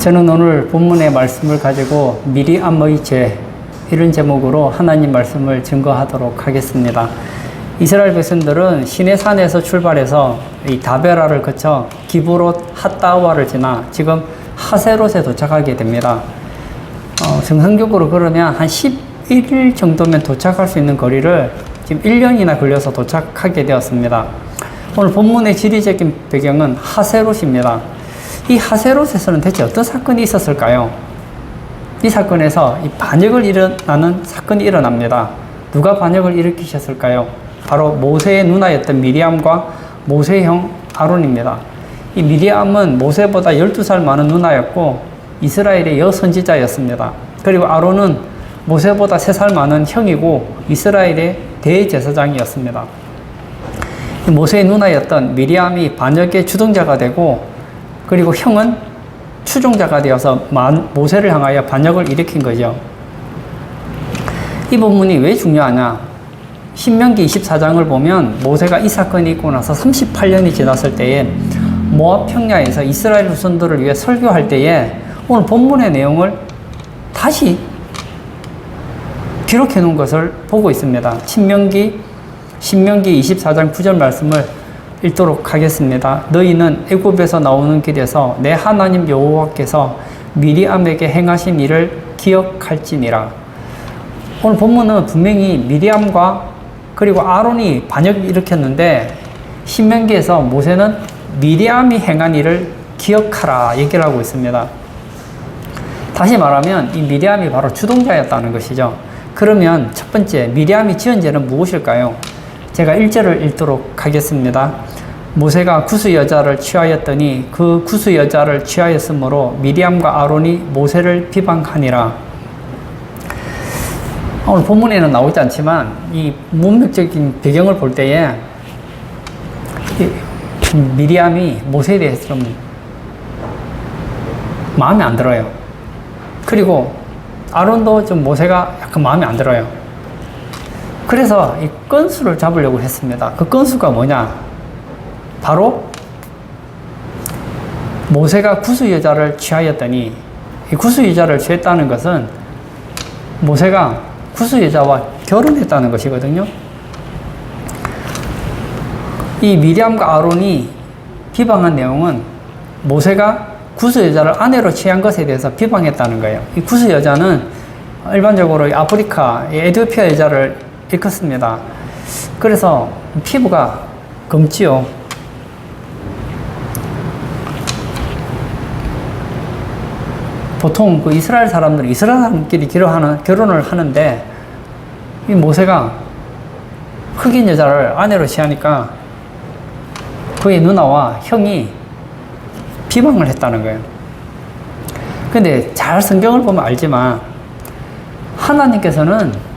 저는 오늘 본문의 말씀을 가지고 미리암의 죄, 이런 제목으로 하나님 말씀을 증거하도록 하겠습니다. 이스라엘 백성들은 시내산에서 출발해서 이 다베라를 거쳐 기브롯 핫다와를 지나 지금 하세롯에 도착하게 됩니다. 정상적으로 그러면 한 11일 정도면 도착할 수 있는 거리를 지금 1년이나 걸려서 도착하게 되었습니다. 오늘 본문의 지리적인 배경은 하세롯입니다. 이 하세롯에서는 대체 어떤 사건이 있었을까요? 이 사건에서 이 반역을 일어나는 사건이 일어납니다. 누가 반역을 일으키셨을까요? 바로 모세의 누나였던 미리암과 모세의 형 아론입니다. 이 미리암은 모세보다 12살 많은 누나였고 이스라엘의 여선지자였습니다. 그리고 아론은 모세보다 3살 많은 형이고 이스라엘의 대제사장이었습니다. 모세의 누나였던 미리암이 반역의 주동자가 되고 그리고 형은 추종자가 되어서 모세를 향하여 반역을 일으킨 거죠. 이 본문이 왜 중요하냐? 신명기 24장을 보면 모세가 이 사건이 있고 나서 38년이 지났을 때에 모압 평야에서 이스라엘 후손들을 위해 설교할 때에 오늘 본문의 내용을 다시 기록해 놓은 것을 보고 있습니다. 신명기 24장 9절 말씀을 읽도록 하겠습니다. 너희는 애굽에서 나오는 길에서 내 하나님 여호와께서 미리암에게 행하신 일을 기억할지니라. 오늘 본문은 분명히 미리암과 그리고 아론이 반역을 일으켰는데 신명기에서 모세는 미리암이 행한 일을 기억하라 얘기를 하고 있습니다. 다시 말하면 이 미리암이 바로 주동자였다는 것이죠. 그러면 첫 번째 미리암이 지은 죄는 무엇일까요? 제가 1절을 읽도록 하겠습니다. 모세가 구스 여자를 취하였더니 그 구스 여자를 취하였으므로 미리암과 아론이 모세를 비방하니라. 오늘 본문에는 나오지 않지만 이 문맥적인 배경을 볼 때에 미리암이 모세에 대해서 좀 마음에 안 들어요. 그리고 아론도 좀 모세가 약간 마음에 안 들어요. 그래서 이 건수를 잡으려고 했습니다. 그 건수가 뭐냐? 바로 모세가 구스 여자를 취하였더니 이 구스 여자를 취했다는 것은 모세가 구스 여자와 결혼했다는 것이거든요. 이 미리암과 아론이 비방한 내용은 모세가 구스 여자를 아내로 취한 것에 대해서 비방했다는 거예요. 이 구스 여자는 일반적으로 아프리카 에티오피아 여자를 일컫습니다. 그래서 피부가 검지요. 보통 그 이스라엘 사람끼리 결혼을 하는데 이 모세가 흑인 여자를 아내로 취하니까 그의 누나와 형이 비방을 했다는 거예요. 근데 잘 성경을 보면 알지만 하나님께서는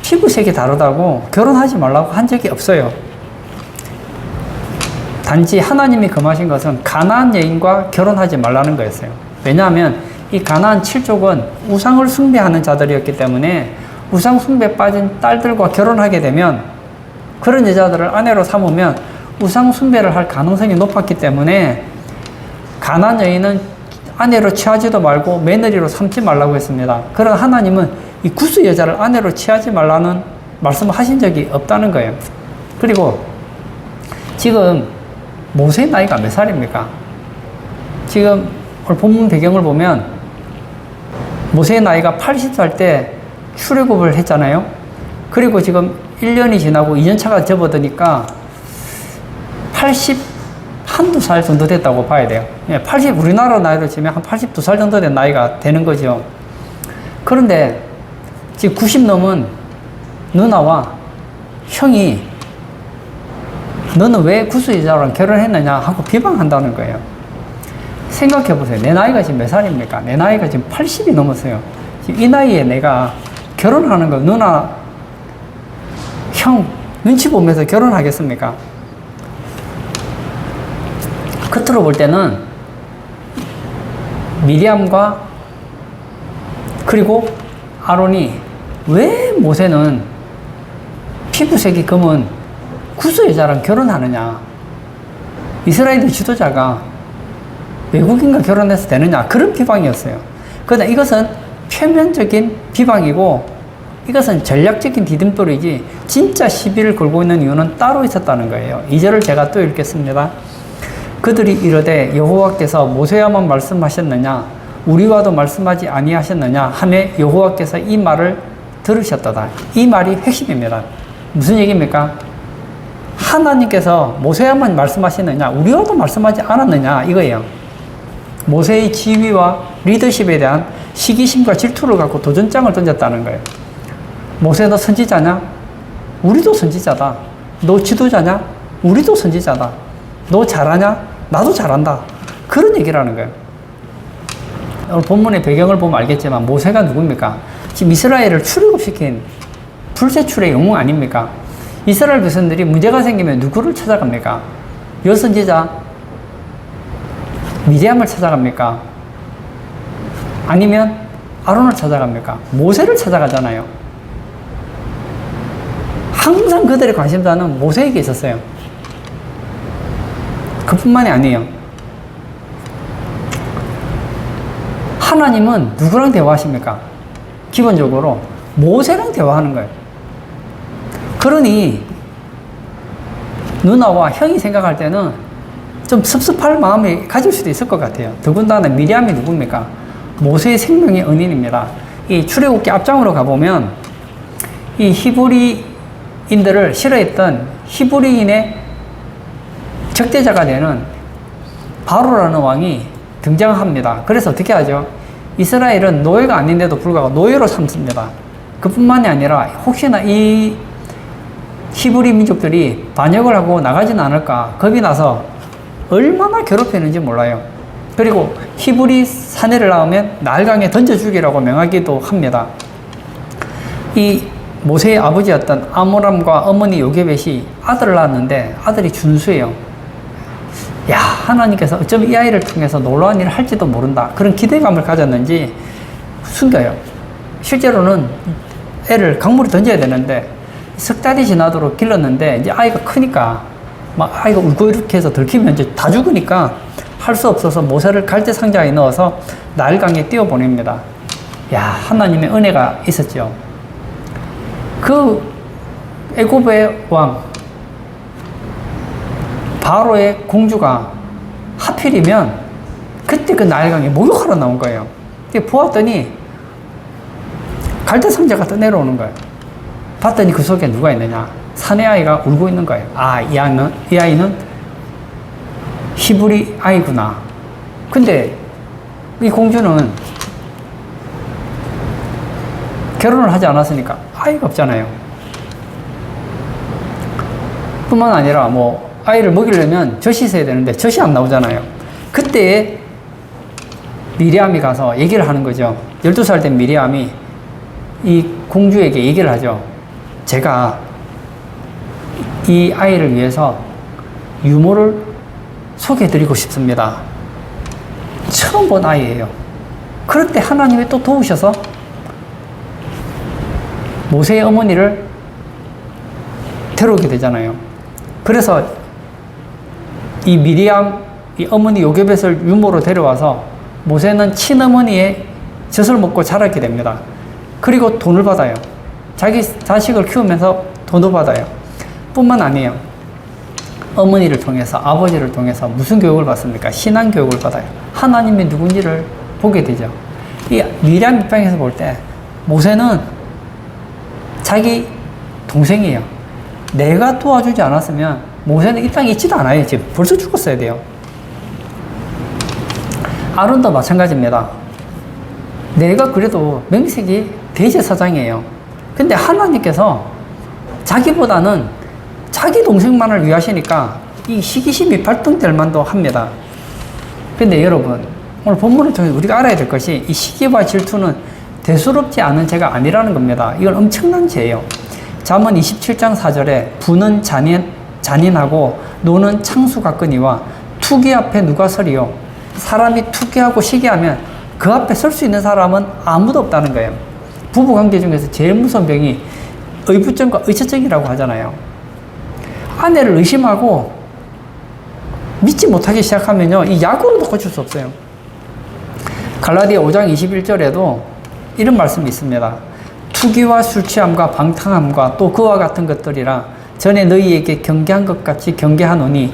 피부색이 다르다고 결혼하지 말라고 한 적이 없어요. 단지 하나님이 금하신 것은 가나안 여인과 결혼하지 말라는 거였어요. 왜냐하면 이 가나안 7족은 우상을 숭배하는 자들이었기 때문에 우상 숭배에 빠진 딸들과 결혼하게 되면 그런 여자들을 아내로 삼으면 우상 숭배를 할 가능성이 높았기 때문에 가나안 여인은 아내로 취하지도 말고 며느리로 삼지 말라고 했습니다. 그러나 하나님은 이 구스 여자를 아내로 취하지 말라는 말씀을 하신 적이 없다는 거예요. 그리고 지금 모세의 나이가 몇 살입니까? 지금 오늘 본문 배경을 보면 모세의 나이가 80살 때 출애굽을 했잖아요. 그리고 지금 1년이 지나고 2년차가 접어드니까 81~2살 정도 됐다고 봐야 돼요. 우리나라 나이로 치면 한 82살 정도 된 나이가 되는 거죠. 그런데 지금 90 넘은 누나와 형이 너는 왜 구스 여자랑 결혼했느냐 하고 비방한다는 거예요. 생각해 보세요. 내 나이가 지금 몇 살입니까? 내 나이가 지금 80이 넘었어요. 지금 이 나이에 내가 결혼하는 거 누나, 형 눈치 보면서 결혼하겠습니까? 겉으로 볼 때는 미리암과 그리고 아론이 왜 모세는 피부색이 검은 구스 여자랑 결혼하느냐? 이스라엘 지도자가 외국인과 결혼해서 되느냐, 그런 비방이었어요. 그러나 이것은 표면적인 비방이고 이것은 전략적인 디딤돌이지 진짜 시비를 걸고 있는 이유는 따로 있었다는 거예요. 2절을 제가 또 읽겠습니다. 그들이 이르되 여호와께서 모세와만 말씀하셨느냐 우리와도 말씀하지 아니하셨느냐 하매 여호와께서 이 말을 들으셨도다. 이 말이 핵심입니다. 무슨 얘기입니까? 하나님께서 모세와만 말씀하셨느냐 우리와도 말씀하지 않았느냐 이거예요. 모세의 지위와 리더십에 대한 시기심과 질투를 갖고 도전장을 던졌다는 거예요. 모세 너 선지자냐? 우리도 선지자다. 너 지도자냐? 우리도 선지자다. 너 잘하냐? 나도 잘한다. 그런 얘기를 하는 거예요. 오늘 본문의 배경을 보면 알겠지만 모세가 누굽니까? 지금 이스라엘을 출애굽시킨 불세출의 영웅 아닙니까? 이스라엘 백성들이 문제가 생기면 누구를 찾아갑니까? 여선지자 미디암을 찾아갑니까? 아니면 아론을 찾아갑니까? 모세를 찾아가잖아요. 항상 그들의 관심사는 모세에게 있었어요. 그뿐만이 아니에요. 하나님은 누구랑 대화하십니까? 기본적으로 모세랑 대화하는 거예요. 그러니 누나와 형이 생각할 때는 좀 섭섭할 마음이 가질 수도 있을 것 같아요. 더군다나 미리암이 누굽니까? 모세의 생명의 은인입니다. 이 출애굽기 앞장으로 가보면 이 히브리인들을 싫어했던 히브리인의 적대자가 되는 바로라는 왕이 등장합니다. 그래서 어떻게 하죠? 이스라엘은 노예가 아닌데도 불구하고 노예로 삼습니다. 그뿐만이 아니라 혹시나 이 히브리 민족들이 반역을 하고 나가지는 않을까 겁이 나서 얼마나 괴롭히는지 몰라요. 그리고 히브리 사내를 낳으면 나일강에 던져 죽이라고 명하기도 합니다. 이 모세의 아버지였던 아므람과 어머니 요게벳이 아들을 낳았는데 아들이 준수예요. 야, 하나님께서 어쩌면 이 아이를 통해서 놀라운 일을 할지도 모른다. 그런 기대감을 가졌는지 숨겨요. 실제로는 애를 강물에 던져야 되는데 석 달이 지나도록 길렀는데 이제 아이가 크니까 막 아이가 울고 이렇게 해서 들키면 이제 다 죽으니까 할 수 없어서 모세를 갈대 상자에 넣어서 나일강에 띄워보냅니다. 야, 하나님의 은혜가 있었죠. 그 애굽의 왕 바로의 공주가 하필이면 그때 그 나일강에 목욕하러 나온 거예요. 보았더니 갈대 상자가 떠내려오는 거예요. 봤더니 그 속에 누가 있느냐? 사내 아이가 울고 있는 거예요. 아, 이 아이는 히브리 아이구나. 근데 이 공주는 결혼을 하지 않았으니까 아이가 없잖아요. 뿐만 아니라 뭐 아이를 먹이려면 젖이 있어야 되는데 젖이 안 나오잖아요. 그때 미리암이 가서 얘기를 하는 거죠. 12살 된 미리암이 이 공주에게 얘기를 하죠. 제가 이 아이를 위해서 유모를 소개해드리고 싶습니다. 처음 본 아이예요. 그럴 때 하나님이 또 도우셔서 모세의 어머니를 데려오게 되잖아요. 그래서 이 미리암, 이 어머니 요게벳을 유모로 데려와서 모세는 친어머니의 젖을 먹고 자라게 됩니다. 그리고 돈을 받아요. 자기 자식을 키우면서 돈을 받아요. 뿐만 아니에요. 어머니를 통해서, 아버지를 통해서 무슨 교육을 받습니까? 신앙 교육을 받아요. 하나님이 누군지를 보게 되죠. 이 미리암 입장에서 볼 때 모세는 자기 동생이에요. 내가 도와주지 않았으면 모세는 이 땅에 있지도 않아요. 지금 벌써 죽었어야 돼요. 아론도 마찬가지입니다. 내가 그래도 명색이 대제사장이에요. 근데 하나님께서 자기보다는 자기 동생만을 위하시니까 이 시기심이 발동될 만도 합니다. 근데 여러분, 오늘 본문을 통해서 우리가 알아야 될 것이 이 시기와 질투는 대수롭지 않은 죄가 아니라는 겁니다. 이건 엄청난 죄예요. 잠언 27장 4절에 부는 잔인하고 노는 창수 같거니와 투기 앞에 누가 서리요? 사람이 투기하고 시기하면 그 앞에 설 수 있는 사람은 아무도 없다는 거예요. 부부관계 중에서 제일 무서운 병이 의부증과 의처증이라고 하잖아요. 아내를 의심하고 믿지 못하기 시작하면요, 이 약으로도 고칠 수 없어요. 갈라디아 5장 21절에도 이런 말씀이 있습니다. 투기와 술 취함과 방탕함과 또 그와 같은 것들이라 전에 너희에게 경계한 것 같이 경계하노니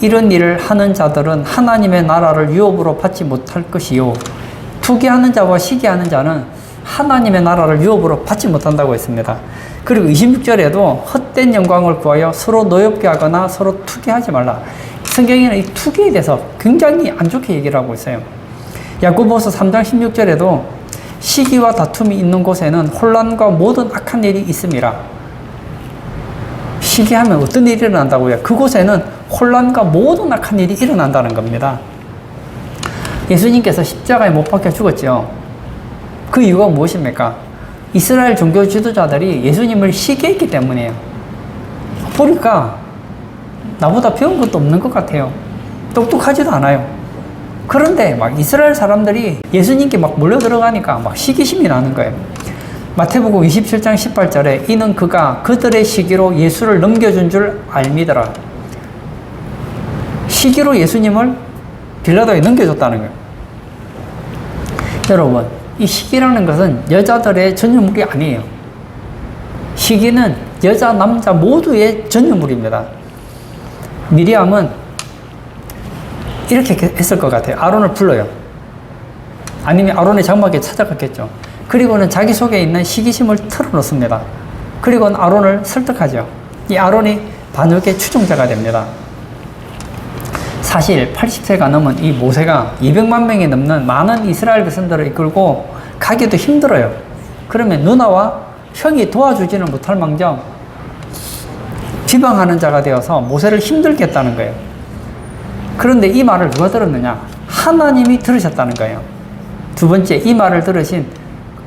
이런 일을 하는 자들은 하나님의 나라를 유업으로 받지 못할 것이요. 투기하는 자와 시기하는 자는 하나님의 나라를 유업으로 받지 못한다고 했습니다. 그리고 26절에도 헛된 영광을 구하여 서로 노엽게 하거나 서로 투기하지 말라. 성경에는 이 투기에 대해서 굉장히 안 좋게 얘기를 하고 있어요. 야고보서 3장 16절에도 시기와 다툼이 있는 곳에는 혼란과 모든 악한 일이 있음이라. 시기하면 어떤 일이 일어난다고요? 그곳에는 혼란과 모든 악한 일이 일어난다는 겁니다. 예수님께서 십자가에 못 박혀 죽었죠. 그 이유가 무엇입니까? 이스라엘 종교 지도자들이 예수님을 시기했기 때문이에요. 보니까 나보다 배운 것도 없는 것 같아요. 똑똑하지도 않아요. 그런데 막 이스라엘 사람들이 예수님께 막 몰려 들어가니까 막 시기심이 나는 거예요. 마태복음 27장 18절에 이는 그가 그들의 시기로 예수를 넘겨준 줄 알미더라. 시기로 예수님을 빌라도에 넘겨줬다는 거예요. 여러분, 이 시기라는 것은 여자들의 전유물이 아니에요. 시기는 여자, 남자 모두의 전유물입니다. 미리암은 이렇게 했을 것 같아요. 아론을 불러요. 아니면 아론의 장막에 찾아갔겠죠. 그리고는 자기 속에 있는 시기심을 털어놓습니다. 그리고는 아론을 설득하죠. 이 아론이 반역의 추종자가 됩니다. 사실 80세가 넘은 이 모세가 200만 명이 넘는 많은 이스라엘 백성들을 이끌고 가기도 힘들어요. 그러면 누나와 형이 도와주지는 못할 망정 비방하는 자가 되어서 모세를 힘들게 했다는 거예요. 그런데 이 말을 누가 들었느냐? 하나님이 들으셨다는 거예요. 두 번째, 이 말을 들으신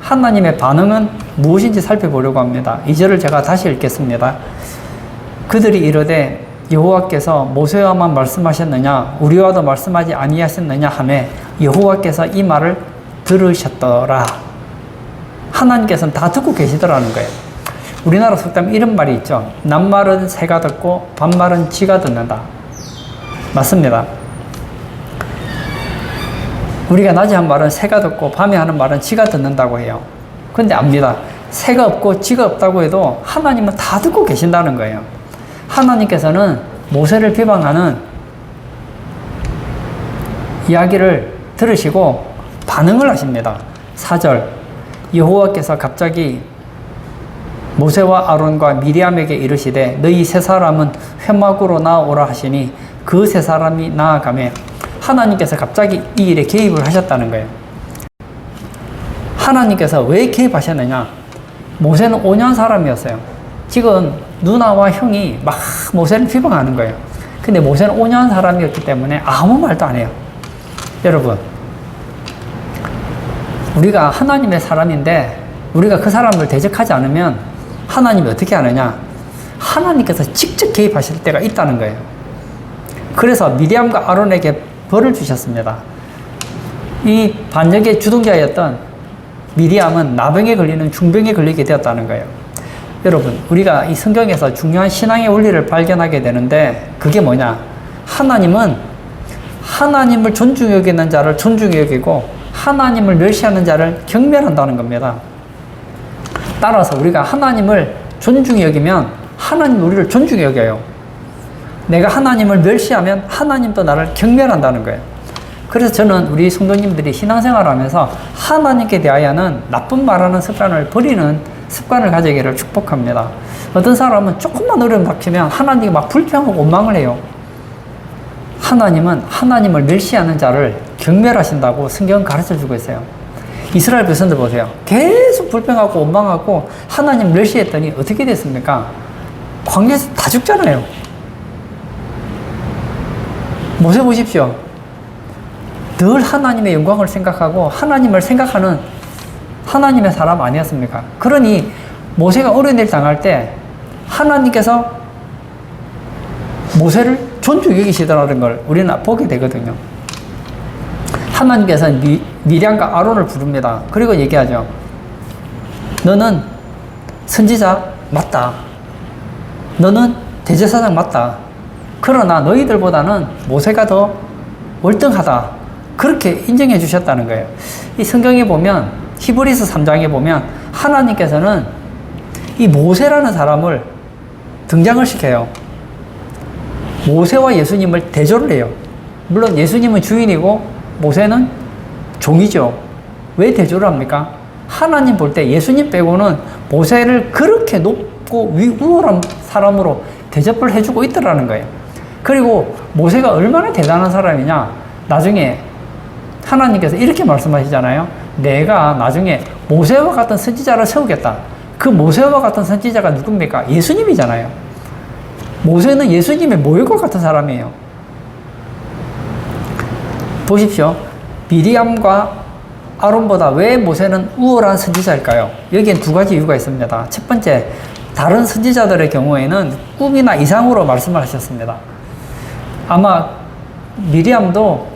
하나님의 반응은 무엇인지 살펴보려고 합니다. 2절을 제가 다시 읽겠습니다. 그들이 이르되 여호와께서 모세와만 말씀하셨느냐 우리와도 말씀하지 아니하셨느냐 하매 여호와께서 이 말을 들으셨더라. 하나님께서는 다 듣고 계시더라는 거예요. 우리나라 속담 이런 말이 있죠. 낱말은 새가 듣고 반말은 쥐가 듣는다. 맞습니다. 우리가 낮에 한 말은 새가 듣고 밤에 하는 말은 쥐가 듣는다고 해요. 근데 압니다. 새가 없고 쥐가 없다고 해도 하나님은 다 듣고 계신다는 거예요. 하나님께서는 모세를 비방하는 이야기를 들으시고 반응을 하십니다. 4절 여호와께서 갑자기 모세와 아론과 미리암에게 이르시되 너희 세 사람은 회막으로 나아오라 하시니 그 세 사람이 나아가매 하나님께서 갑자기 이 일에 개입을 하셨다는 거예요. 하나님께서 왜 개입하셨느냐? 모세는 5년 사람이었어요. 지금 누나와 형이 막 모세를 비방하는 거예요. 근데 모세는 5년 사람이었기 때문에 아무 말도 안 해요. 여러분, 우리가 하나님의 사람인데 우리가 그 사람을 대적하지 않으면 하나님이 어떻게 하느냐? 하나님께서 직접 개입하실 때가 있다는 거예요. 그래서 미리암과 아론에게 벌을 주셨습니다. 이 반역의 주동자였던 미리암은 나병에 걸리는 중병에 걸리게 되었다는 거예요. 여러분, 우리가 이 성경에서 중요한 신앙의 원리를 발견하게 되는데 그게 뭐냐? 하나님은 하나님을 존중히 여기는 자를 존중히 여기고 하나님을 멸시하는 자를 경멸한다는 겁니다. 따라서 우리가 하나님을 존중히 여기면 하나님 우리를 존중히 여겨요. 내가 하나님을 멸시하면 하나님도 나를 경멸한다는 거예요. 그래서 저는 우리 성도님들이 신앙생활을 하면서 하나님께 대하여는 나쁜 말하는 습관을 버리는 습관을 가지기를 축복합니다. 어떤 사람은 조금만 어려움 닥치면 하나님이 막 불평하고 원망을 해요. 하나님은 하나님을 멸시하는 자를 경멸하신다고 성경은 가르쳐주고 있어요. 이스라엘 백성들 보세요. 계속 불평하고 원망하고 하나님 멸시했더니 어떻게 됐습니까? 광야에서 다 죽잖아요. 모세 보십시오. 늘 하나님의 영광을 생각하고 하나님을 생각하는 하나님의 사람 아니었습니까? 그러니 모세가 어려운 일 당할 때 하나님께서 모세를 존중히 여기시더라는 걸 우리는 보게 되거든요. 하나님께서는 미리암과 아론을 부릅니다. 그리고 얘기하죠. 너는 선지자 맞다. 너는 대제사장 맞다. 그러나 너희들보다는 모세가 더 월등하다. 그렇게 인정해 주셨다는 거예요. 이 성경에 보면, 히브리서 3장에 보면 하나님께서는 이 모세라는 사람을 등장을 시켜요. 모세와 예수님을 대조를 해요. 물론 예수님은 주인이고 모세는 종이죠. 왜 대조를 합니까? 하나님 볼 때 예수님 빼고는 모세를 그렇게 높고 우월한 사람으로 대접을 해주고 있더라는 거예요. 그리고 모세가 얼마나 대단한 사람이냐, 나중에 하나님께서 이렇게 말씀하시잖아요. 내가 나중에 모세와 같은 선지자를 세우겠다. 그 모세와 같은 선지자가 누굽니까? 예수님이잖아요. 모세는 예수님의 모욕과 같은 사람이에요. 보십시오. 미리암과 아론보다 왜 모세는 우월한 선지자일까요? 여기엔 두 가지 이유가 있습니다. 첫 번째, 다른 선지자들의 경우에는 꿈이나 이상으로 말씀을 하셨습니다. 아마 미리암도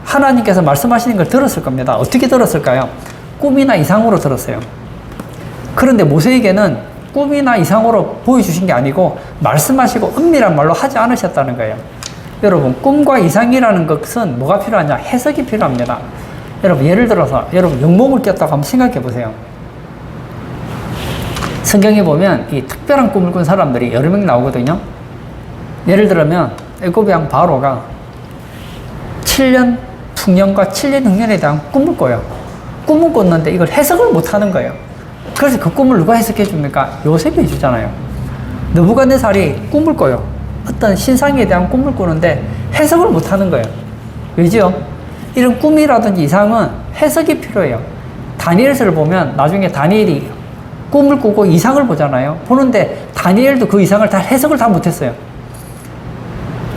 하나님께서 말씀하시는 걸 들었을 겁니다. 어떻게 들었을까요? 꿈이나 이상으로 들었어요. 그런데 모세에게는 꿈이나 이상으로 보여주신 게 아니고 말씀하시고 은밀한 말로 하지 않으셨다는 거예요. 여러분, 꿈과 이상이라는 것은 뭐가 필요하냐? 해석이 필요합니다. 여러분, 예를 들어서 여러분 영몽을 꼈다고 한번 생각해 보세요. 성경에 보면 이 특별한 꿈을 꾼 사람들이 여러 명 나오거든요. 예를 들면 애굽의 왕 바로가 7년 풍년과 7년 흉년에 대한 꿈을 꿔요. 꿈을 꿨는데 이걸 해석을 못 하는 거예요. 그래서 그 꿈을 누가 해석해 줍니까? 요셉이 해주잖아요. 느부갓네살이 꿈을 꿔요. 어떤 신상에 대한 꿈을 꾸는데 해석을 못 하는 거예요. 왜죠? 이런 꿈이라든지 이상은 해석이 필요해요. 다니엘서를 보면 나중에 다니엘이 꿈을 꾸고 이상을 보잖아요. 보는데 다니엘도 그 이상을 다 해석을 다 못했어요.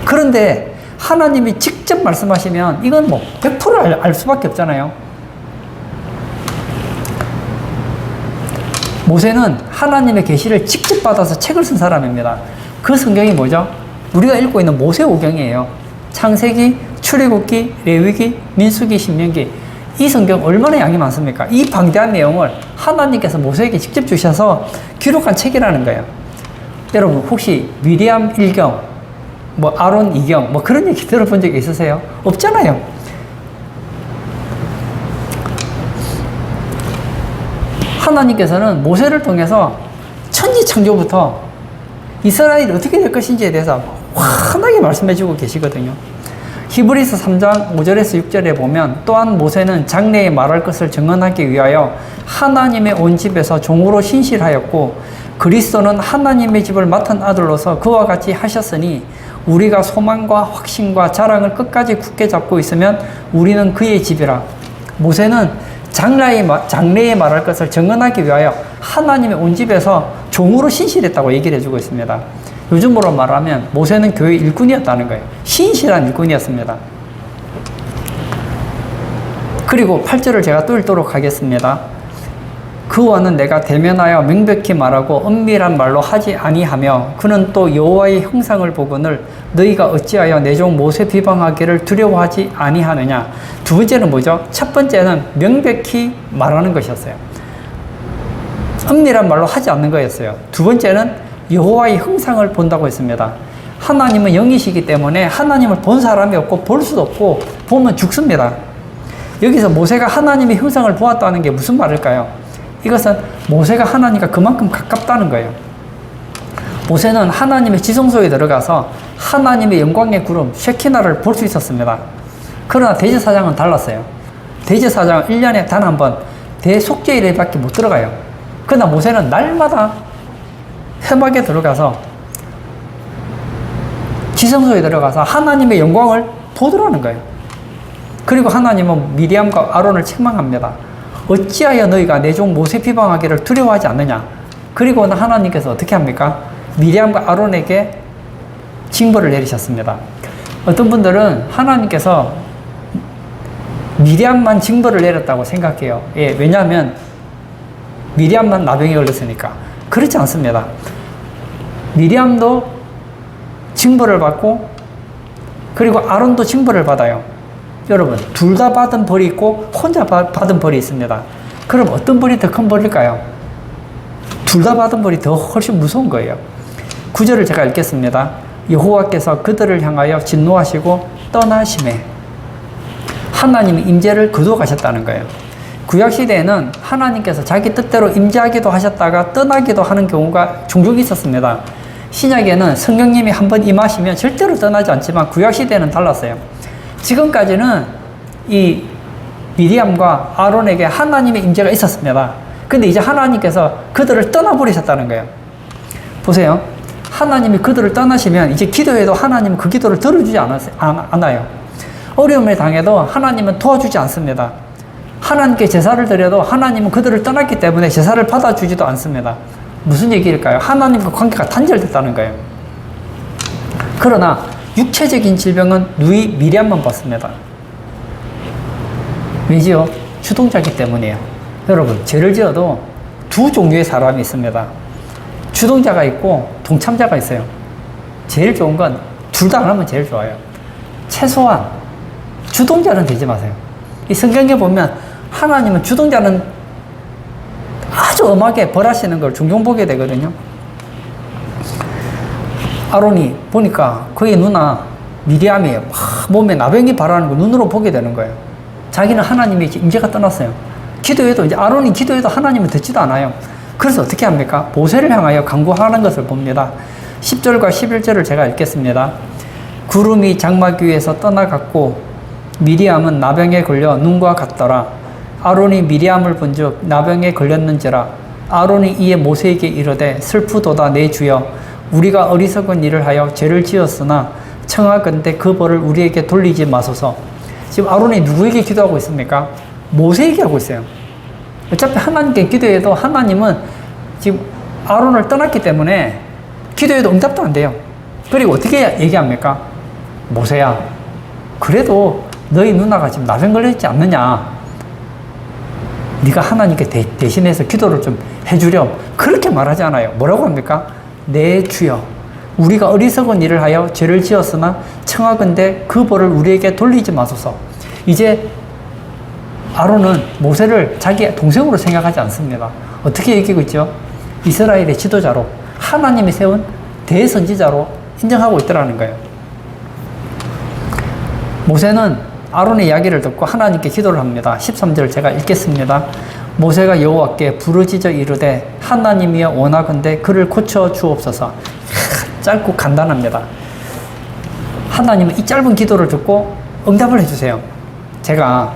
그런데 하나님이 직접 말씀하시면 이건 뭐 100% 알 수밖에 없잖아요. 모세는 하나님의 계시를 직접 받아서 책을 쓴 사람입니다. 그 성경이 뭐죠? 우리가 읽고 있는 모세오경이에요. 창세기, 출애굽기, 레위기, 민수기, 신명기. 이 성경 얼마나 양이 많습니까? 이 방대한 내용을 하나님께서 모세에게 직접 주셔서 기록한 책이라는 거예요. 여러분, 혹시 미리암 1경, 뭐 아론 2경, 뭐 그런 얘기 들어본 적 있으세요? 없잖아요. 하나님께서는 모세를 통해서 천지창조부터 이스라엘이 어떻게 될 것인지에 대해서 환하게 말씀해 주고 계시거든요. 히브리서 3장 5절에서 6절에 보면 또한 모세는 장래에 말할 것을 증언하기 위하여 하나님의 온 집에서 종으로 신실하였고 그리스도는 하나님의 집을 맡은 아들로서 그와 같이 하셨으니 우리가 소망과 확신과 자랑을 끝까지 굳게 잡고 있으면 우리는 그의 집이라. 모세는 장래에 말할 것을 증언하기 위하여 하나님의 온 집에서 종으로 신실했다고 얘기를 해주고 있습니다. 요즘으로 말하면 모세는 교회 일꾼이었다는 거예요. 신실한 일꾼이었습니다. 그리고 8절을 제가 또 읽도록 하겠습니다. 그와는 내가 대면하여 명백히 말하고 은밀한 말로 하지 아니하며 그는 또 여호와의 형상을 보거늘 너희가 어찌하여 내 종 모세 비방하기를 두려워하지 아니하느냐. 두 번째는 뭐죠? 첫 번째는 명백히 말하는 것이었어요. 은밀한 말로 하지 않는 거였어요. 두 번째는 여호와의 형상을 본다고 했습니다. 하나님은 영이시기 때문에 하나님을 본 사람이 없고 볼 수도 없고 보면 죽습니다. 여기서 모세가 하나님의 형상을 보았다는 게 무슨 말일까요? 이것은 모세가 하나님과 그만큼 가깝다는 거예요. 모세는 하나님의 지성소에 들어가서 하나님의 영광의 구름 쉐키나를 볼 수 있었습니다. 그러나 대제사장은 달랐어요. 대제사장은 1년에 단 한 번 대속죄일에밖에 못 들어가요. 그러나 모세는 날마다 회막에 들어가서 지성소에 들어가서 하나님의 영광을 보더라는 거예요. 그리고 하나님은 미리암과 아론을 책망합니다. 어찌하여 너희가 내 종 모세 비방하기를 두려워하지 않느냐. 그리고는 하나님께서 어떻게 합니까? 미리암과 아론에게 징벌을 내리셨습니다. 어떤 분들은 하나님께서 미리암만 징벌을 내렸다고 생각해요. 예, 왜냐하면 미리암만 나병에 걸렸으니까. 그렇지 않습니다. 미리암도 징벌을 받고 그리고 아론도 징벌을 받아요. 여러분, 둘 다 받은 벌이 있고 혼자 받은 벌이 있습니다. 그럼 어떤 벌이 더 큰 벌일까요? 둘 다 받은 벌이 더 훨씬 무서운 거예요. 9절을 제가 읽겠습니다. 여호와께서 그들을 향하여 진노하시고 떠나심에 하나님이 임재를 거두어가셨다는 거예요. 구약시대에는 하나님께서 자기 뜻대로 임재하기도 하셨다가 떠나기도 하는 경우가 종종 있었습니다. 신약에는 성령님이 한번 임하시면 절대로 떠나지 않지만 구약시대에는 달랐어요. 지금까지는 이 미리암과 아론에게 하나님의 임재가 있었습니다. 근데 이제 하나님께서 그들을 떠나버리셨다는 거예요. 보세요. 하나님이 그들을 떠나시면 이제 기도해도 하나님은 그 기도를 들어주지 않아요. 어려움을 당해도 하나님은 도와주지 않습니다. 하나님께 제사를 드려도 하나님은 그들을 떠났기 때문에 제사를 받아주지도 않습니다. 무슨 얘기일까요? 하나님과 관계가 단절됐다는 거예요. 그러나 육체적인 질병은 누이 미리암만 받습니다. 왜지요? 주동자이기 때문이에요. 여러분, 죄를 지어도 두 종류의 사람이 있습니다. 주동자가 있고 동참자가 있어요. 제일 좋은 건 둘 다 안 하면 제일 좋아요. 최소한 주동자는 되지 마세요. 이 성경에 보면 하나님은 주동자는 아주 엄하게 벌하시는 걸 종종 보게 되거든요. 아론이 보니까 그의 누나 미리암이 몸에 나병이 발하는 걸 눈으로 보게 되는 거예요. 자기는 하나님의 임재가 떠났어요. 기도해도 이제 아론이 기도해도 하나님은 듣지도 않아요. 그래서 어떻게 합니까? 모세를 향하여 간구하는 것을 봅니다. 10절과 11절을 제가 읽겠습니다. 구름이 장막 위에서 떠나갔고 미리암은 나병에 걸려 눈과 같더라. 아론이 미리암을 본즉 나병에 걸렸는지라. 아론이 이에 모세에게 이르되 슬프도다 내 주여 우리가 어리석은 일을 하여 죄를 지었으나 청하건대 그 벌을 우리에게 돌리지 마소서. 지금 아론이 누구에게 기도하고 있습니까? 모세에게 하고 있어요. 어차피 하나님께 기도해도 하나님은 지금 아론을 떠났기 때문에 기도해도 응답도 안 돼요. 그리고 어떻게 얘기합니까? 모세야, 그래도 너희 누나가 지금 나병 걸렸지 않느냐? 네가 하나님께 대신해서 기도를 좀 해주렴. 그렇게 말하지 않아요. 뭐라고 합니까? 내 주여, 우리가 어리석은 일을 하여 죄를 지었으나 청하건대 그 벌을 우리에게 돌리지 마소서. 이제 아론은 모세를 자기 동생으로 생각하지 않습니다. 어떻게 얘기하고 있죠? 이스라엘의 지도자로, 하나님이 세운 대선지자로 인정하고 있더라는 거예요. 모세는 아론의 이야기를 듣고 하나님께 기도를 합니다. 13절 제가 읽겠습니다. 모세가 여호와께 부르짖어 이르되 하나님이여 원하건대 그를 고쳐 주옵소서. 짧고 간단합니다. 하나님은 이 짧은 기도를 듣고 응답을 해주세요. 제가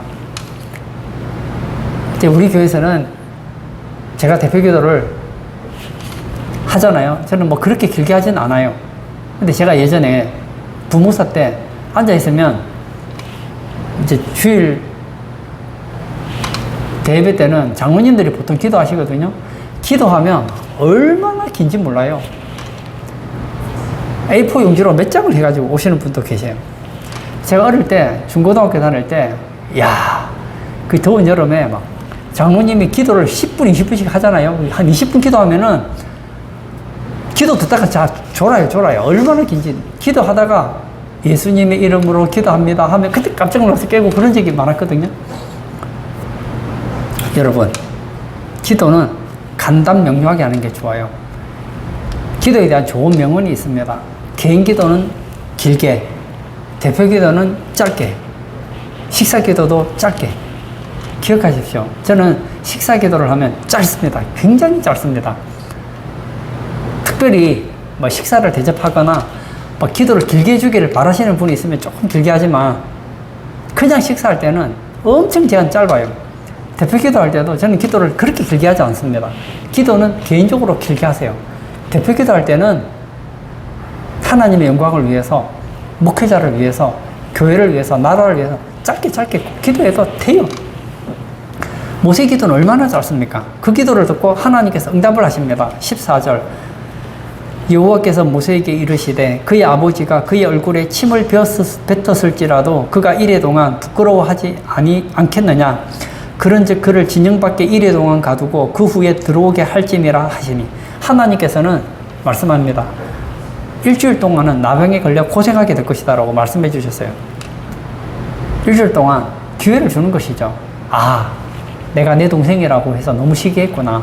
이제 우리 교회에서는 제가 대표 기도를 하잖아요. 저는 뭐 그렇게 길게 하진 않아요. 근데 제가 예전에 부모사 때 앉아있으면 이제 주일 대예배 때는 장로님들이 보통 기도하시거든요. 기도하면 얼마나 긴지 몰라요. A4 용지로 몇 장을 해가지고 오시는 분도 계세요. 제가 어릴 때, 중고등학교 다닐 때, 그 더운 여름에 막 장로님이 기도를 10분, 20분씩 하잖아요. 한 20분 기도하면은 기도 듣다가 졸아요. 얼마나 긴지. 기도하다가 예수님의 이름으로 기도합니다 하면 그때 깜짝 놀라서 깨고 그런 적이 많았거든요. 여러분, 기도는 간단 명료하게 하는 게 좋아요. 기도에 대한 좋은 명언이 있습니다. 개인 기도는 길게, 대표 기도는 짧게, 식사 기도도 짧게. 기억하십시오. 저는 식사 기도를 하면 짧습니다. 굉장히 짧습니다. 특별히 뭐 식사를 대접하거나 뭐 기도를 길게 해주기를 바라시는 분이 있으면 조금 길게 하지만 그냥 식사할 때는 엄청 제한 짧아요. 대표 기도할 때도 저는 기도를 그렇게 길게 하지 않습니다. 기도는 개인적으로 길게 하세요. 대표 기도할 때는 하나님의 영광을 위해서, 목회자를 위해서, 교회를 위해서, 나라를 위해서 짧게 기도해도 돼요. 모세 기도는 얼마나 짧습니까? 그 기도를 듣고 하나님께서 응답을 하십니다. 14절 여호와께서 모세에게 이르시되 그의 아버지가 그의 얼굴에 침을 뱉었을지라도 그가 이래 동안 부끄러워하지 않겠느냐? 그런즉 그를 진영 밖에 이래 동안 가두고 그 후에 들어오게 할지니라 하시니, 하나님께서는 말씀합니다. 일주일 동안은 나병에 걸려 고생하게 될 것이다 라고 말씀해 주셨어요. 일주일 동안 기회를 주는 것이죠. 내가 내 동생이라고 해서 너무 시기했구나.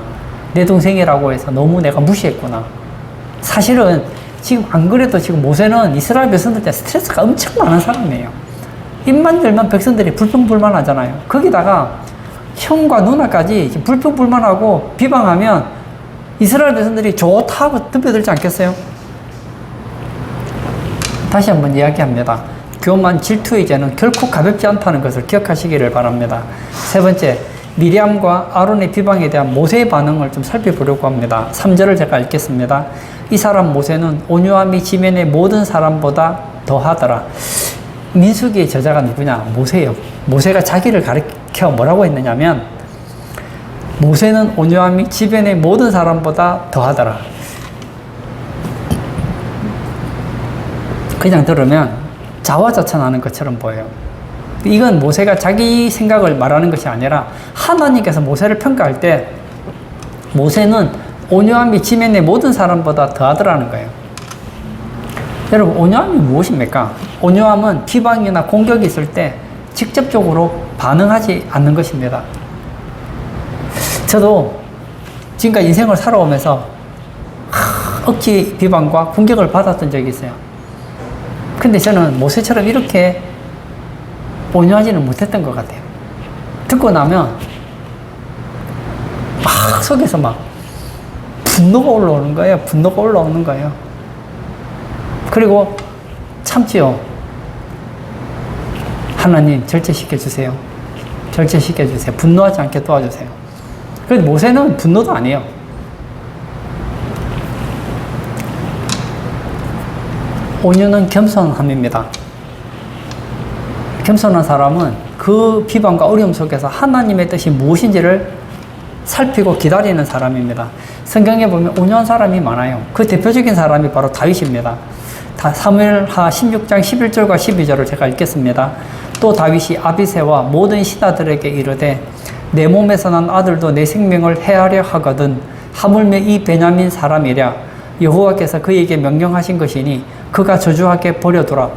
내 동생이라고 해서 너무 내가 무시했구나. 사실은 지금 안 그래도 지금 모세는 이스라엘 백성들한테 스트레스가 엄청 많은 사람이에요. 입만 열면 백성들이 불평불만하잖아요. 거기다가 형과 누나까지 불평불만하고 비방하면 이스라엘 백성들이 좋다고 덤벼들지 않겠어요? 다시 한번 이야기합니다. 교만 질투의 죄는 결코 가볍지 않다는 것을 기억하시기를 바랍니다. 세 번째, 미리암과 아론의 비방에 대한 모세의 반응을 좀 살펴보려고 합니다. 3절을 제가 읽겠습니다. 이 사람 모세는 온유함이 지면의 모든 사람보다 더하더라. 민수기의 저자가 누구냐? 모세예요. 모세가 자기를 가리켜 뭐라고 했느냐면 모세는 온유함이 지변의 모든 사람보다 더하더라. 그냥 들으면 자화자찬하는 것처럼 보여요. 이건 모세가 자기 생각을 말하는 것이 아니라 하나님께서 모세를 평가할 때 모세는 온유함이 지면의 모든 사람보다 더하더라는 거예요. 여러분, 온유함이 무엇입니까? 온유함은 비방이나 공격이 있을 때 직접적으로 반응하지 않는 것입니다. 저도 지금까지 인생을 살아오면서 억지 비방과 공격을 받았던 적이 있어요. 근데 저는 모세처럼 이렇게 온유하지는 못했던 것 같아요. 듣고 나면 막 속에서 막 분노가 올라오는 거예요. 분노가 올라오는 거예요. 그리고 참지요. 하나님 절제시켜 주세요. 절제시켜 주세요. 분노하지 않게 도와주세요. 그런데 모세는 분노도 아니에요. 온유는 겸손함입니다. 겸손한 사람은 그 비방과 어려움 속에서 하나님의 뜻이 무엇인지를 살피고 기다리는 사람입니다. 성경에 보면 온유한 사람이 많아요. 그 대표적인 사람이 바로 다윗입니다. 사무엘하 16장 11절과 12절을 제가 읽겠습니다. 또 다윗이 아비새와 모든 신하들에게 이르되 내 몸에서 난 아들도 내 생명을 해하려 하거든 하물며 이 베냐민 사람이랴 여호와께서 그에게 명령하신 것이니 그가 저주하게 버려두라.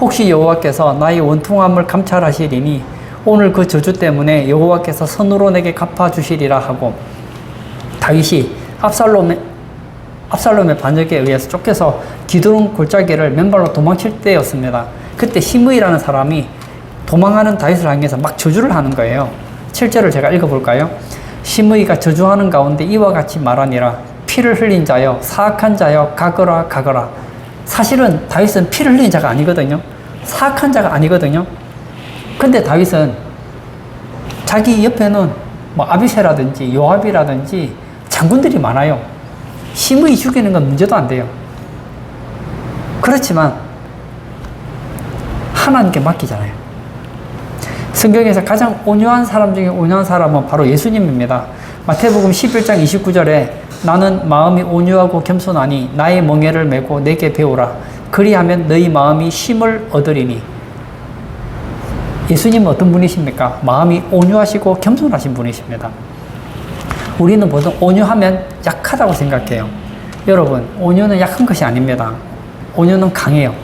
혹시 여호와께서 나의 원통함을 감찰하시리니 오늘 그 저주 때문에 여호와께서 선으로 내게 갚아주시리라 하고 다윗이 압살롬의 반역에 의해서 쫓겨서 기드론 골짜기를 맨발로 도망칠 때였습니다. 그때 시므이라는 사람이 도망하는 다윗을 향해서 막 저주를 하는 거예요. 7절을 제가 읽어볼까요? 시므이가 저주하는 가운데 이와 같이 말하니라. 피를 흘린 자여 사악한 자여 가거라 가거라. 사실은 다윗은 피를 흘린 자가 아니거든요. 사악한 자가 아니거든요. 근데 다윗은 자기 옆에는 뭐 아비새라든지 요압이라든지 장군들이 많아요. 시므이 죽이는 건 문제도 안 돼요. 그렇지만 하나님께 맡기잖아요. 성경에서 가장 온유한 사람 중에 온유한 사람은 바로 예수님입니다. 마태복음 11장 29절에 나는 마음이 온유하고 겸손하니 나의 멍에를 메고 내게 배우라. 그리하면 너희 마음이 쉼을 얻으리니. 예수님은 어떤 분이십니까? 마음이 온유하시고 겸손하신 분이십니다. 우리는 보통 온유하면 약하다고 생각해요. 여러분, 온유는 약한 것이 아닙니다. 온유는 강해요.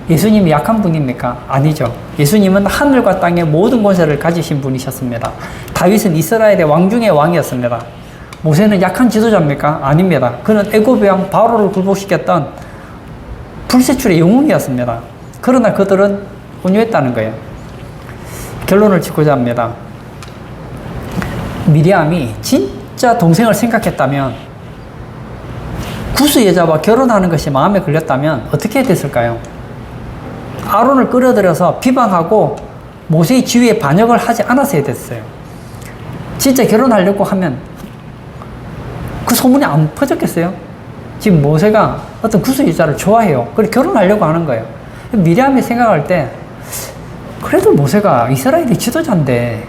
예수님이 약한 분입니까? 아니죠. 예수님은 하늘과 땅의 모든 권세를 가지신 분이셨습니다. 다윗은 이스라엘의 왕 중의 왕이었습니다. 모세는 약한 지도자입니까? 아닙니다. 그는 애굽의 왕 바로를 굴복시켰던 불세출의 영웅이었습니다. 그러나 그들은 온유했다는 거예요. 결론을 짓고자 합니다. 미리암이 진짜 동생을 생각했다면, 구스 여자와 결혼하는 것이 마음에 걸렸다면 어떻게 됐을까요? 아론을 끌어들여서 비방하고 모세의 지위에 반역을 하지 않았어야 됐어요. 진짜 결혼하려고 하면 그 소문이 안 퍼졌겠어요? 지금 모세가 어떤 구스 여자를 좋아해요. 그래서 결혼하려고 하는 거예요. 미리암이 생각할 때 그래도 모세가 이스라엘의 지도자인데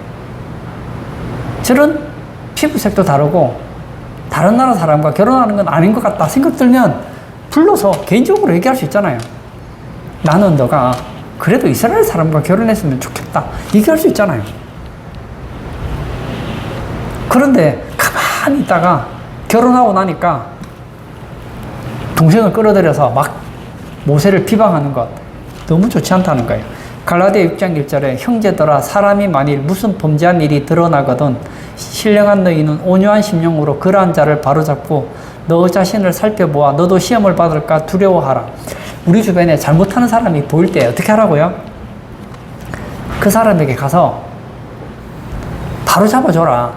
저런 피부색도 다르고 다른 나라 사람과 결혼하는 건 아닌 것 같다 생각 들면 불러서 개인적으로 얘기할 수 있잖아요. 나는 너가 그래도 이스라엘 사람과 결혼했으면 좋겠다 얘기할 수 있잖아요. 그런데 가만히 있다가 결혼하고 나니까 동생을 끌어들여서 막 모세를 비방하는 것 너무 좋지 않다는 거예요. 갈라디아 6장 1절에 형제들아 사람이 만일 무슨 범죄한 일이 드러나거든 신령한 너희는 온유한 심령으로 그러한 자를 바로잡고 너 자신을 살펴보아. 너도 시험을 받을까 두려워하라. 우리 주변에 잘못하는 사람이 보일 때 어떻게 하라고요? 그 사람에게 가서 바로 잡아줘라.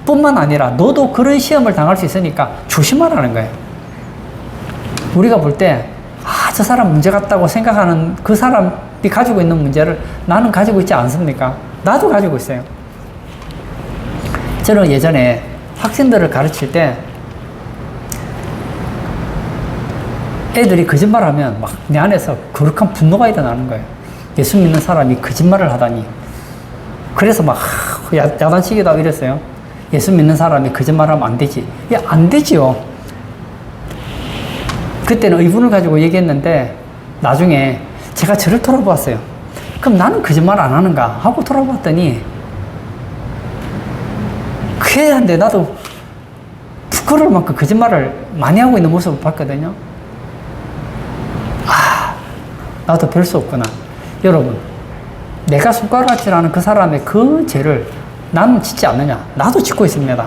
뿐만 아니라 너도 그런 시험을 당할 수 있으니까 조심하라는 거예요. 우리가 볼 때, 저 사람 문제 같다고 생각하는 그 사람이 가지고 있는 문제를 나는 가지고 있지 않습니까? 나도 가지고 있어요. 저는 예전에 학생들을 가르칠 때 애들이 거짓말하면 막 내 안에서 거룩한 분노가 일어나는 거예요. 예수 믿는 사람이 거짓말을 하다니. 그래서 막 야단치기도 하고 이랬어요. 예수 믿는 사람이 거짓말하면 안 되지. 안 되지요. 그때는 의문을 가지고 얘기했는데 나중에 제가 저를 돌아보았어요. 그럼 나는 거짓말 안 하는가 하고 돌아봤더니 그 애한테 나도 부끄러울 만큼 거짓말을 많이 하고 있는 모습을 봤거든요. 나도 별 수 없구나. 여러분, 내가 손가락질하는 그 사람의 그 죄를 나는 짓지 않느냐? 나도 짓고 있습니다.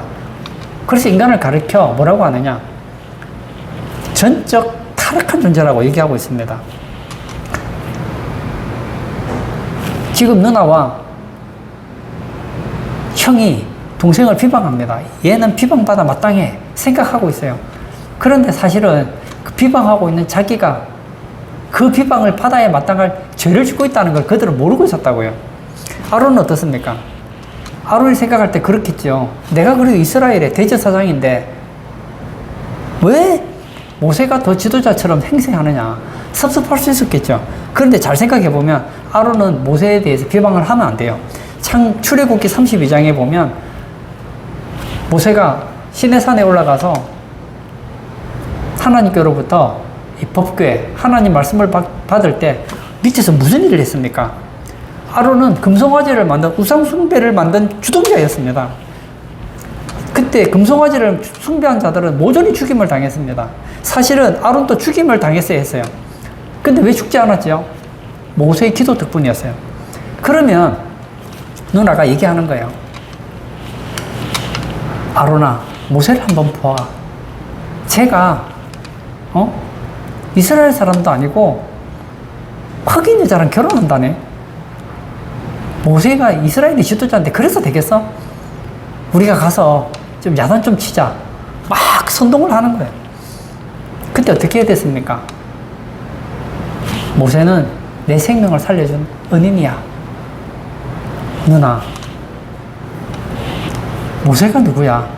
그래서 인간을 가르쳐 뭐라고 하느냐? 전적 타락한 존재라고 얘기하고 있습니다. 지금 누나와 형이 동생을 비방합니다. 얘는 비방받아 마땅해 생각하고 있어요. 그런데 사실은 그 비방하고 있는 자기가 그 비방을 받아야 마땅할 죄를 짓고 있다는 걸 그들은 모르고 있었다고요. 아론은 어떻습니까? 아론이 생각할 때 그렇겠죠. 내가 그래도 이스라엘의 대제사장인데 왜 모세가 더 지도자처럼 행세하느냐. 섭섭할 수 있었겠죠. 그런데 잘 생각해보면 아론은 모세에 대해서 비방을 하면 안 돼요. 출애굽기 32장에 보면 모세가 시내산에 올라가서 하나님께로부터 이 법궤, 하나님 말씀을 받을 때 밑에서 무슨 일을 했습니까? 아론은 금송아지를 만든 우상숭배를 만든 주동자였습니다. 그때 금송아지를 숭배한 자들은 모조리 죽임을 당했습니다. 사실은 아론도 죽임을 당했어야 했어요. 근데 왜 죽지 않았죠? 모세의 기도 덕분이었어요. 그러면 누나가 얘기하는 거예요. 아론아, 모세를 한번 봐. 제가 이스라엘 사람도 아니고 흑인 여자랑 결혼한다네. 모세가 이스라엘의 지도자인데 그래서 되겠어? 우리가 가서 좀 야단 좀 치자. 막 선동을 하는 거예요. 그때 어떻게 됐습니까? 모세는 내 생명을 살려준 은인이야. 누나, 모세가 누구야?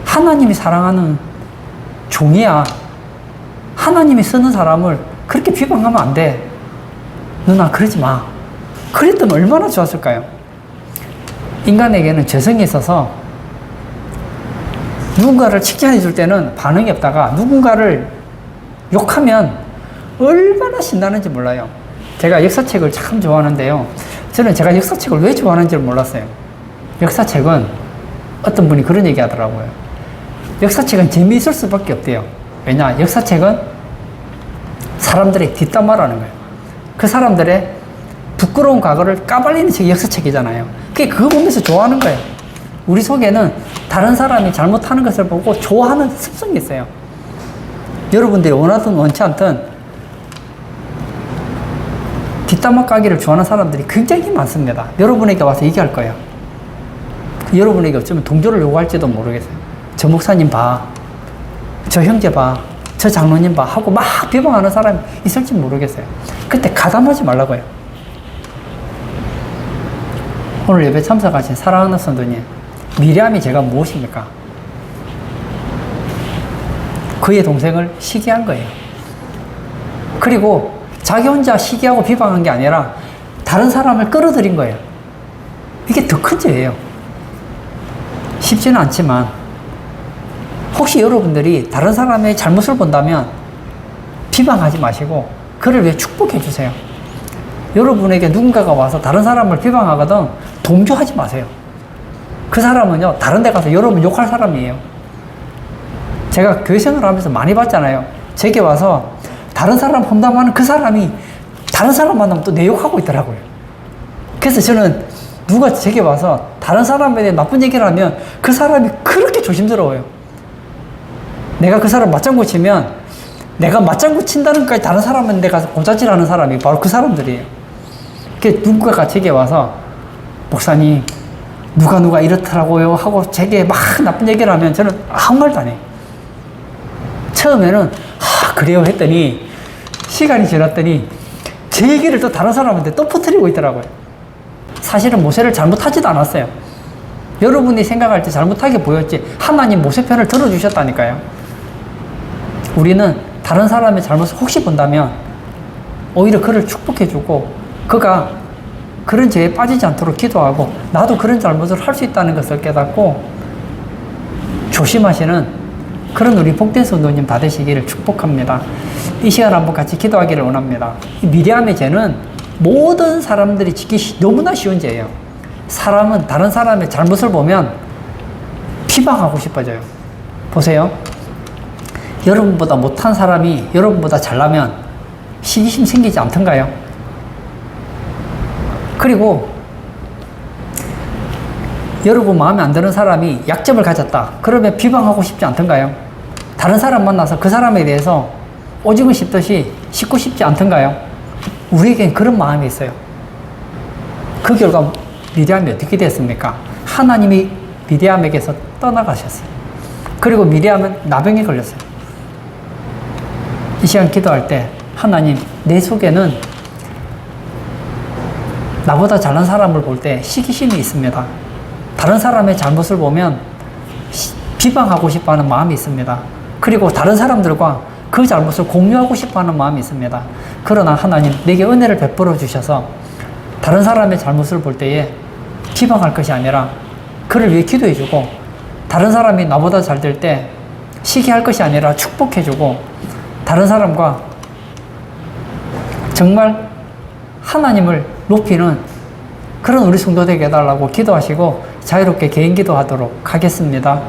하나님이 사랑하는 종이야. 하나님이 쓰는 사람을 그렇게 비방하면 안 돼. 누나, 그러지 마. 그랬더니 얼마나 좋았을까요? 인간에게는 죄성이 있어서 누군가를 칭찬해 줄 때는 반응이 없다가 누군가를 욕하면 얼마나 신나는지 몰라요. 제가 역사책을 참 좋아하는데요. 저는 제가 역사책을 왜 좋아하는지를 몰랐어요. 역사책은 어떤 분이 그런 얘기 하더라고요. 역사책은 재미있을 수밖에 없대요. 왜냐? 역사책은 사람들의 뒷담화라는 거예요. 그 사람들의 부끄러운 과거를 까발리는 책이 역사책이잖아요. 그거 보면서 좋아하는 거예요. 우리 속에는 다른 사람이 잘못하는 것을 보고 좋아하는 습성이 있어요. 여러분들이 원하든 원치 않든 뒷담화 까기를 좋아하는 사람들이 굉장히 많습니다. 여러분에게 와서 얘기할 거예요. 여러분에게 어쩌면 동조를 요구할지도 모르겠어요. 저 목사님 봐. 저 형제 봐. 저 장로님 봐. 하고 막 비방하는 사람이 있을지 모르겠어요. 그때 가담하지 말라고요. 오늘 예배 참석하신 사랑하는 성도님, 미리암이 제가 무엇입니까? 그의 동생을 시기한 거예요. 그리고 자기 혼자 시기하고 비방한 게 아니라 다른 사람을 끌어들인 거예요. 이게 더 큰 죄예요. 쉽지는 않지만 혹시 여러분들이 다른 사람의 잘못을 본다면 비방하지 마시고 그를 위해 축복해 주세요. 여러분에게 누군가가 와서 다른 사람을 비방하거든 동조하지 마세요. 그 사람은요, 다른 데 가서 여러분 욕할 사람이에요. 제가 교회 생활하면서 많이 봤잖아요. 제게 와서 다른 사람 험담하는 그 사람이 다른 사람 만나면 또 내 욕하고 있더라고요. 그래서 저는 누가 제게 와서 다른 사람에 대해 나쁜 얘기를 하면 그 사람이 그렇게 조심스러워요. 내가 그 사람 맞장구 치면 내가 맞장구 친다는 것까지 다른 사람한테 가서 고자질하는 사람이 바로 그 사람들이에요. 누군가가 제게 와서 목사님 누가 이렇더라고요 하고 제게 막 나쁜 얘기를 하면 저는 아무 말도 안 해요. 처음에는 그래요 했더니 시간이 지났더니 제 얘기를 또 다른 사람한테 또 퍼뜨리고 있더라고요. 사실은 모세를 잘못하지도 않았어요. 여러분이 생각할 때 잘못하게 보였지 하나님 모세 편을 들어주셨다니까요. 우리는 다른 사람의 잘못을 혹시 본다면 오히려 그를 축복해주고 그가 그런 죄에 빠지지 않도록 기도하고 나도 그런 잘못을 할 수 있다는 것을 깨닫고 조심하시는 그런 우리 복된 성도님 다 되시기를 축복합니다. 이 시간 한번 같이 기도하기를 원합니다. 이 미리암의 죄는 모든 사람들이 지키기 너무나 쉬운 죄예요. 사람은 다른 사람의 잘못을 보면 비방하고 싶어져요. 보세요. 여러분보다 못한 사람이 여러분보다 잘나면 시기심 생기지 않던가요? 그리고 여러분 마음에 안 드는 사람이 약점을 가졌다. 그러면 비방하고 싶지 않던가요? 다른 사람 만나서 그 사람에 대해서 오줌을 씹듯이 씹고 싶지 않던가요? 우리에겐 그런 마음이 있어요. 그 결과 미디암이 어떻게 됐습니까? 하나님이 미디암에게서 떠나가셨어요. 그리고 미디암은 나병에 걸렸어요. 이 시간 기도할 때 하나님 내 속에는 나보다 잘난 사람을 볼 때 시기심이 있습니다. 다른 사람의 잘못을 보면 비방하고 싶어하는 마음이 있습니다. 그리고 다른 사람들과 그 잘못을 공유하고 싶어하는 마음이 있습니다. 그러나 하나님 내게 은혜를 베풀어 주셔서 다른 사람의 잘못을 볼 때에 비방할 것이 아니라 그를 위해 기도해주고 다른 사람이 나보다 잘 될 때 시기할 것이 아니라 축복해주고 다른 사람과 정말 하나님을 높이는 그런 우리 성도 되게 해달라고 기도하시고 자유롭게 개인 기도하도록 하겠습니다.